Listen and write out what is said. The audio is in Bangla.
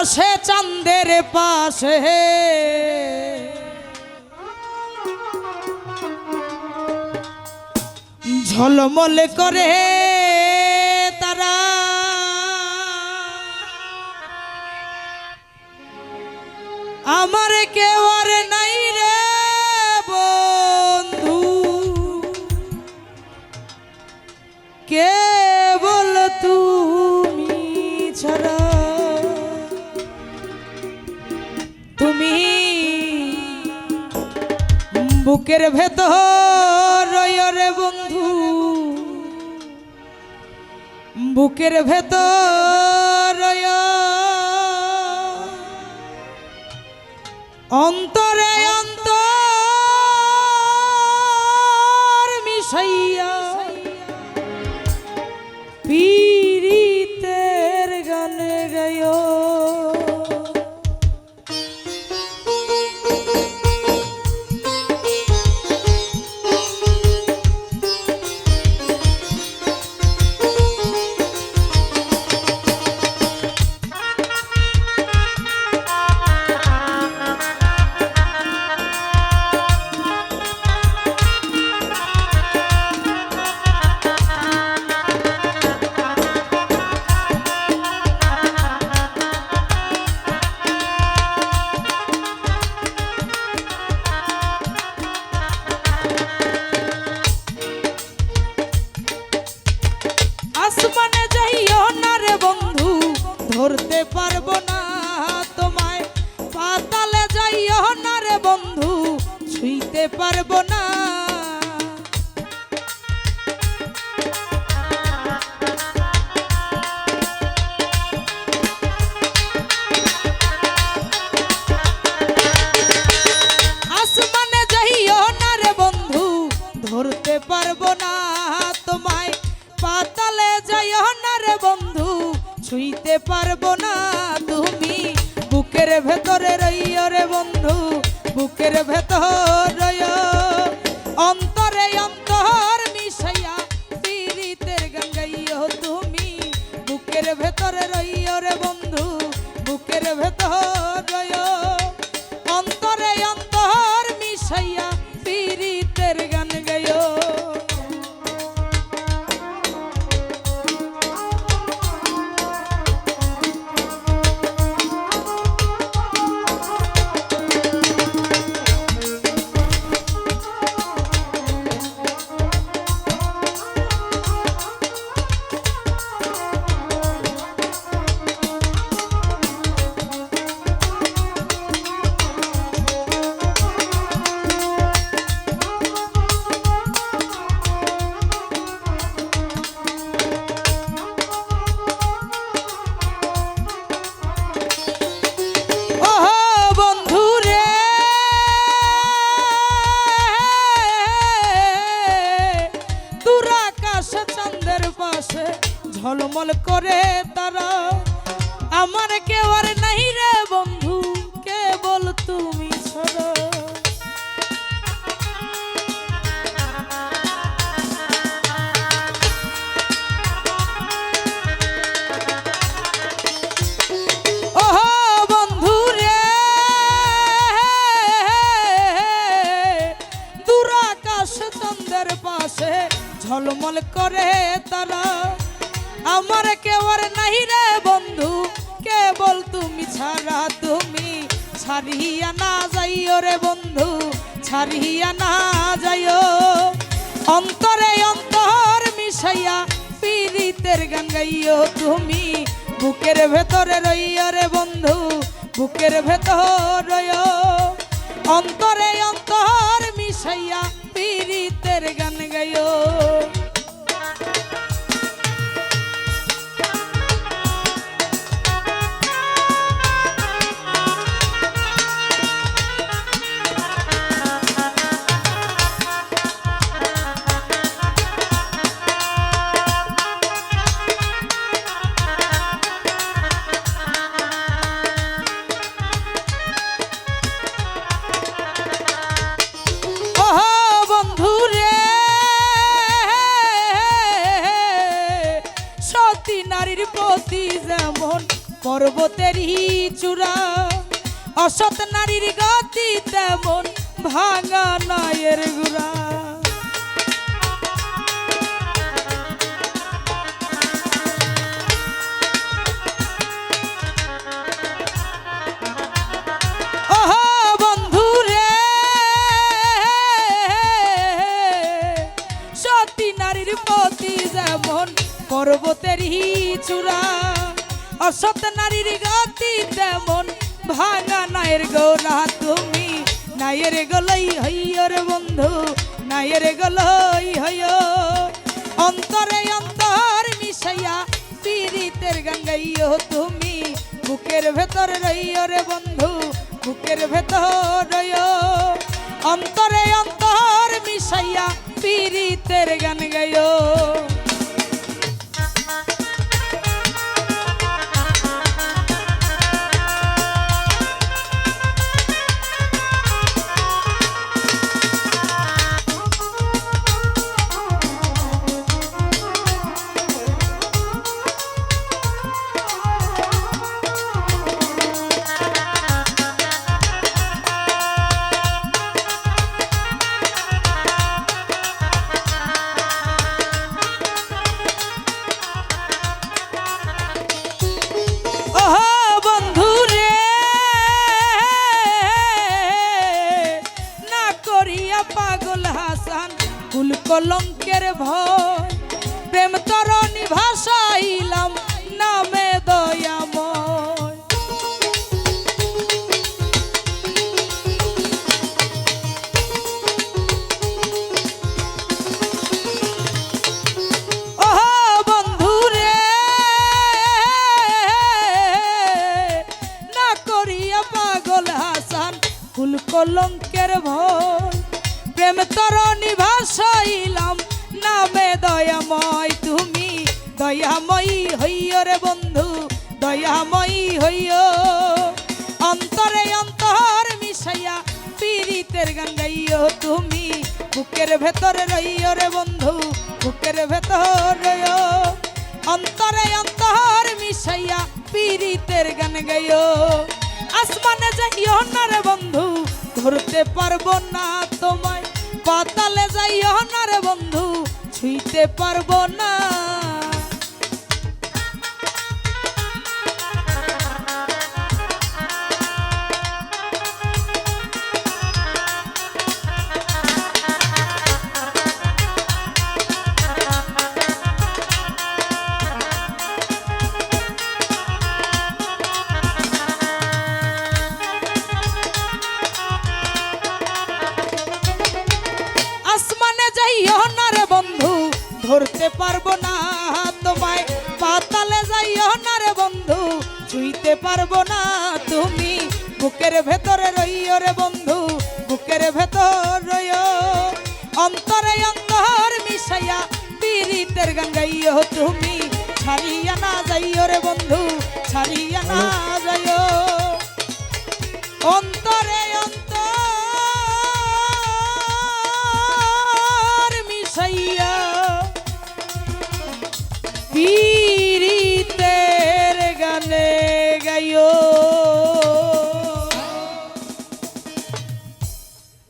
আকাশে চাঁদের পাশে ঝলমল করে তারা আমার কেউ আর নাই রে বন্ধু কেবল তুমি ছাড়া তুমি বুকের ভেতর রে বন্ধু বুকের ভেতর অন্তরে অন্তর মিশাইয়া পীড়িতের গানে গায়ো আসমানে যাইও না রে বন্ধু ধরতে পারবো না তোমায় পাতালে যাইও না রে বন্ধু ছুঁইতে পারবো না আসমানে যাইও না রে বন্ধু ধরতে পারবো না তোমায় পাতালে যাইও না রে বন্ধু ছুঁইতে পারবো না তুমি বুকের ভেতরে রইও রে বন্ধু বুকের ভেতর রইও অন্তরে অন্তর মিশাইয়া পীড়িতের গান গাইও তুমি বুকের ভেতরে রইও রে বন্ধু বুকের ভেতর রইও অন্তরে অন্তর মিশাইয়া পীড়িতের গান গাইও ঝলমল করে তারা আমার কেউ আর নাই রে বন্ধু কেবল তুমি ছাড়া ওহো বন্ধু রে দূর আকাশ চন্দ্রের পাশে ঝলমল করে তারা আমার কেউ আর নাই রে বন্ধু কেবল তুমি ছাড়া তুমি ছাড়িয়া না যাইও রে বন্ধু ছাড়িয়া না যাইও অন্তরে অন্তর মিশাইয়া পীড়িতের গান গাইও তুমি বুকের ভেতরে রইও রে বন্ধু বুকের ভেতর রইও অন্তরে অন্তর মিশাইয়া পীড়িতের গান গাইও পর্বতেরই চূড়া। অসৎ নারীর গতি তেমন ভাঙা নায়ের গুড়া। পর্বতেরই চূড়া। অসৎ নারীর গতি তেমন ভাঙা নায়ের গোড়া। তুমি নায়ের গলই হইয় রে বন্ধু, নায়ের গলই হইয়। অন্তরে অন্তর মিশাইয়া পীড়িতের গান গাইও। তুমি বুকের ভেতর রইয় রে বন্ধু, বুকের ভেতর রইয়। অন্তরে অন্তর মিশাইয়া পীড়িতের গান গাইও। পাগল হাসান কুল কলঙ্কের ভয়, প্রেম তরণী ভাসাইলাম নামে দয়াময়। ওহো বন্ধু রে, না করিয়া পাগল হাসান কুল কলঙ্কের ভয়, প্রেম তরণী ভাসাইলাম নামে দয়াময়। তুমি দয়াময়ী হইয় রে বন্ধু, দয়াময়ী হইয়। অন্তরে অন্তর মিশাইয়া পীড়িতের গান গাইও। তুমি বুকের ভেতর রইয় রে বন্ধু, বুকের ভেতর রইয়। অন্তরে অন্তর মিশাইয়া পীড়িতের গান গাইও। আসমানে যাইও না রে বন্ধু, ধরতে পারবো না তোমায়। পাতালে যাইও না রে বন্ধু, ছুঁইতে পারবো না। ধরতে পারবো না তোমায়। পাতালে যাইও না রে বন্ধু, ছুঁইতে পারবো না। তুমি বুকের ভেতরে রইও রে বন্ধু, বুকের ভেতর রইও। অন্তরে অন্তর মিশাইয়া পীড়িতের গান গাইও। তুমি ছাড়িয়া না যাইও রে বন্ধু, ছাড়িয়া না যাইও। অন্তরে অন্তর মিশাইয়া